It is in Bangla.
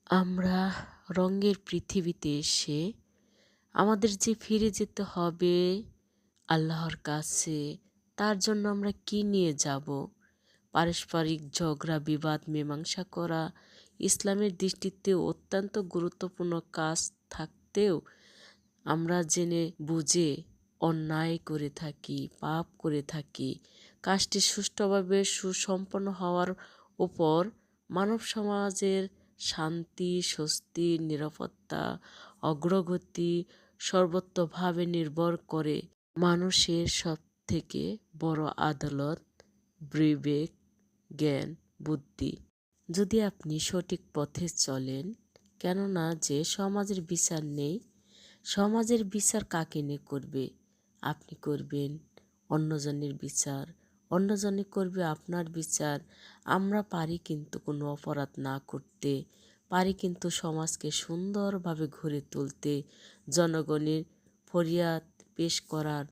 আমরা রঙের পৃথিবীতে এসে আমাদের যে ফিরে যেতে হবে আল্লাহর কাছে, তার জন্য আমরা কি নিয়ে যাব? পারস্পরিক ঝগড়া বিবাদ মীমাংসা করা ইসলামের দৃষ্টিতে অত্যন্ত গুরুত্বপূর্ণ কাজ থাকতেও আমরা জেনে বুঝে অন্যায় করে থাকি, পাপ করে থাকি। কাজটি সুষ্ঠুভাবে সুসম্পন্ন হওয়ার উপর মানব সমাজের শান্তি, স্বস্তি, নিরাপত্তা, অগ্রগতি সর্বতোভাবে নির্ভর করে। মানুষের সবথেকে বড় আদালত বিবেক, জ্ঞান, বুদ্ধি। যদি আপনি সঠিক পথে চলেন, কেননা যে সমাজের বিচার নেই, সমাজের বিচার কাকে নিয়ে করবে? আপনি করবেন অন্যজনের বিচার, অন্যজনে করবে আপনার বিচার। আমরা পারি কিন্তু কোনো অপরাধ না করতে, পারি কিন্তু সমাজকে সুন্দরভাবে গড়ে তুলতে, জনগণের ফরিয়াদ পেশ করার